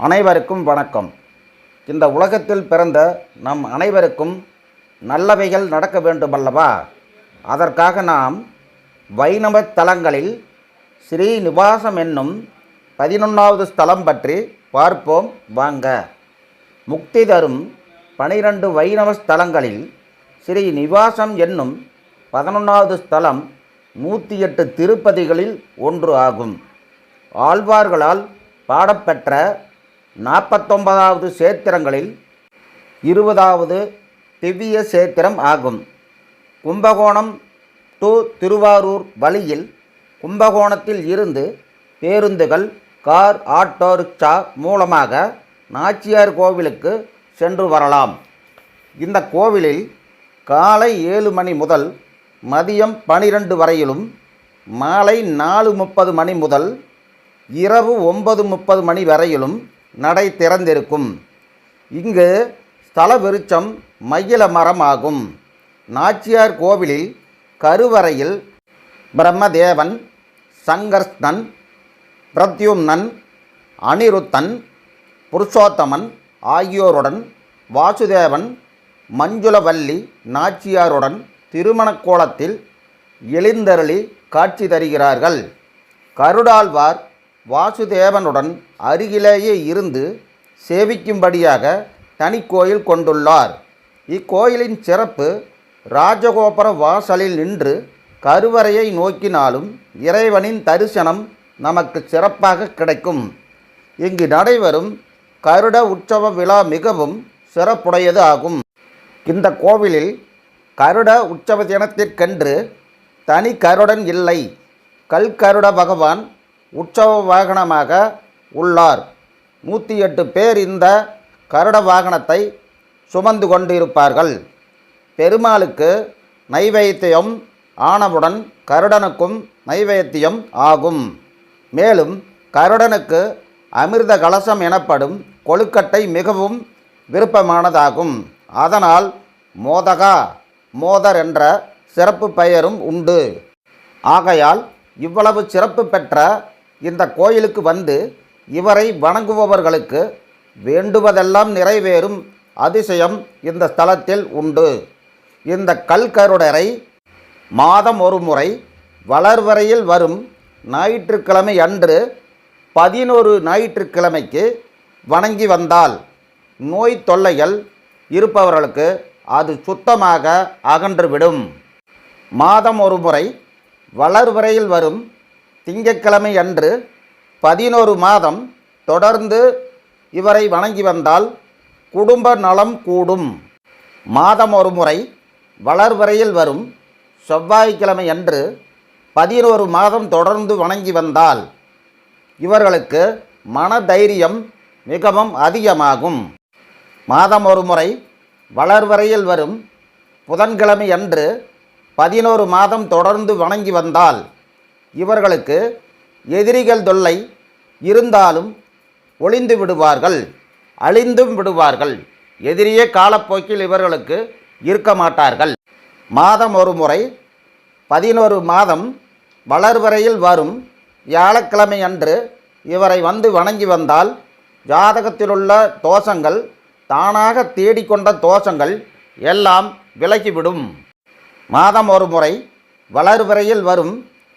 அனைவருக்கும் வணக்கம். இந்த உலகத்தில் பிறந்த நம் அனைவருக்கும் நல்லவைகள் நடக்க வேண்டுமல்லவா? அதற்காக நாம் வைணவ தலங்களில் ஸ்ரீனிவாசம் என்னும் 11வது ஸ்தலம் பற்றி பார்ப்போம் வாங்க. முக்தி தரும் 12 வைணவ ஸ்தலங்களில் ஸ்ரீனிவாசம் என்னும் 11வது ஸ்தலம் 108 திருப்பதிகளில் ஒன்று ஆகும். ஆழ்வார்களால் பாடப்பெற்ற 49வது சேத்திரங்களில் 20வது திவ்ய சேத்திரம் ஆகும். கும்பகோணம் டு திருவாரூர் வழியில் கும்பகோணத்தில் இருந்து பேருந்துகள், கார், ஆட்டோ ரிக்ஷா மூலமாக நாச்சியார் கோவிலுக்கு சென்று வரலாம். இந்த கோவிலில் காலை 7 மணி முதல் மதியம் 12 வரையிலும், மாலை 4:30 மணி முதல் இரவு 9:30 மணி வரையிலும் நடை திறந்திருக்கும். இங்கு ஸ்தல விருட்சம் மகிழ மரம் ஆகும். நாச்சியார் கோவிலில் கருவறையில் பிரம்மதேவன், சங்கர்ஷ்ணன், பிரத்யும்னன், அனிருத்தன், புருஷோத்தமன் ஆகியோருடன் வாசுதேவன், மஞ்சுளவல்லி நாச்சியாருடன் திருமண கோலத்தில் எழுந்தருளி காட்சி தருகிறார்கள். கருடாழ்வார் வாசுதேவனுடன் அருகிலேயே இருந்து சேவிக்கும்படியாக தனி கோயில் கொண்டுள்ளார். இக்கோயிலின் சிறப்பு, ராஜகோபுர வாசலில் நின்று கருவறையை நோக்கினாலும் இறைவனின் தரிசனம் நமக்கு சிறப்பாக கிடைக்கும். இங்கு நடைபெறும் கருட உற்சவ விழா மிகவும் சிறப்புடையது ஆகும். இந்த கோவிலில் கருட உற்சவ தினத்திற்கென்று தனி கருடன் இல்லை. கல்கருட பகவான் உற்சவ வாகனமாக உள்ளார். 108 பேர் இந்த கருட வாகனத்தை சுமந்து கொண்டிருப்பார்கள். பெருமாளுக்கு நைவேத்தியம் ஆனவுடன் கருடனுக்கும் நைவேத்தியம் ஆகும். மேலும் கருடனுக்கு அமிர்த கலசம் எனப்படும் கொழுக்கட்டை மிகவும் விருப்பமானதாகும். அதனால் மோதர் என்ற சிறப்பு பெயரும் உண்டு. ஆகையால் இவ்வளவு சிறப்பு பெற்ற இந்த கோயிலுக்கு வந்து இவரை வணங்குபவர்களுக்கு வேண்டுவதெல்லாம் நிறைவேறும் அதிசயம் இந்த ஸ்தலத்தில் உண்டு. இந்த கல்கருடரை மாதம் ஒரு முறை வளர்வரையில் வரும் ஞாயிற்றுக்கிழமை அன்று 11 ஞாயிற்றுக்கிழமைக்கு வணங்கி வந்தால் நோய் தொல்லைகள் இருப்பவர்களுக்கு அது சுத்தமாக அகன்றுவிடும். மாதம் ஒரு முறை வளர்வரையில் வரும் திங்கட்கிழமை அன்று 11 மாதம் தொடர்ந்து இவரை வணங்கி வந்தால் குடும்ப நலம் கூடும். மாதம் ஒரு முறை வளர்வரையில் வரும் செவ்வாய்க்கிழமை அன்று 11 மாதம் தொடர்ந்து வணங்கி வந்தால் இவர்களுக்கு மனதைரியம் மிகவும் அதிகமாகும். மாதம் ஒரு முறை வளர்வரையில் வரும் புதன்கிழமை அன்று 11 மாதம் தொடர்ந்து வணங்கி வந்தால் இவர்களுக்கு எதிரிகள் தொல்லை இருந்தாலும் ஒளிந்து விடுவார்கள், அழிந்தும் விடுவார்கள். எதிரியே காலப்போக்கில் இவர்களுக்கு இருக்க மாட்டார்கள். மாதம் ஒரு முறை 11 மாதம் வளர்வரையில் வரும் வியாழக்கிழமை அன்று இவரை வந்து வணங்கி வந்தால் ஜாதகத்திலுள்ள தோஷங்கள், தானாக தேடிக்கொண்ட தோஷங்கள் எல்லாம் விலகிவிடும். மாதம் ஒரு முறை வளர்வரையில் வரும்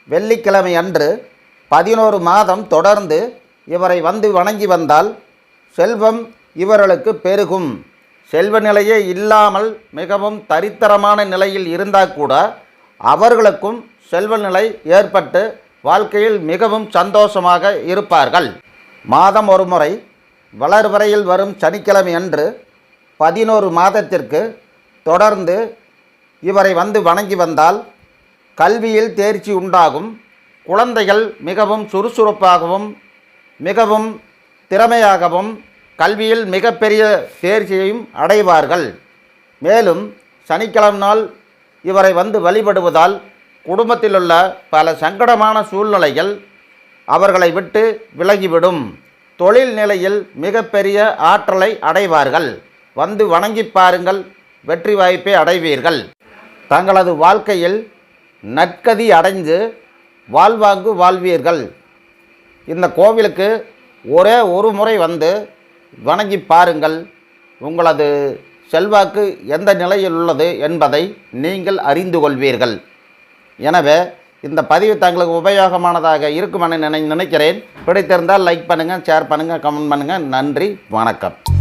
வெள்ளிக்கிழமை அன்று 11 மாதம் தொடர்ந்து இவரை வந்து வணங்கி வந்தால் செல்வம் இவர்களுக்கு பெருகும். செல்வ நிலையே இல்லாமல் மிகவும் தரித்திரமான நிலையில் இருந்தால் கூட அவர்களுக்கும் செல்வ நிலை ஏற்பட்டு வாழ்க்கையில் மிகவும் சந்தோஷமாக இருப்பார்கள். மாதம் ஒரு முறை வளர்வரையில் வரும் சனிக்கிழமை அன்று 11 மாதத்திற்கு தொடர்ந்து இவரை வந்து வணங்கி வந்தால் கல்வியில் தேர்ச்சி உண்டாகும். குழந்தைகள் மிகவும் சுறுசுறுப்பாகவும் மிகவும் திறமையாகவும் கல்வியில் மிகப்பெரிய தேர்ச்சியையும் அடைவார்கள். மேலும் சனிக்கிழமை நாள் இவரை வந்து வழிபடுவதால் குடும்பத்திலுள்ள பல சங்கடமான சூழ்நிலைகள் அவர்களை விட்டு விலகிவிடும். தொழில் நிலையில் மிகப்பெரிய ஆற்றலை அடைவார்கள். வந்து வணங்கி பாருங்கள், வெற்றி வாய்ப்பை அடைவீர்கள். தங்களது வாழ்க்கையில் நற்கதி அடைந்து வாழ்வாங்கு வாழ்வீர்கள். இந்த கோவிலுக்கு ஒரே ஒரு முறை வந்து வணங்கி பாருங்கள். உங்களது செல்வாக்கு எந்த நிலையில் உள்ளது என்பதை நீங்கள் அறிந்து கொள்வீர்கள். எனவே இந்த பதிவு தங்களுக்கு உபயோகமானதாக இருக்குமென நினைக்கிறேன். பிடித்திருந்தால் லைக் பண்ணுங்கள், ஷேர் பண்ணுங்கள், கமெண்ட் பண்ணுங்கள். நன்றி, வணக்கம்.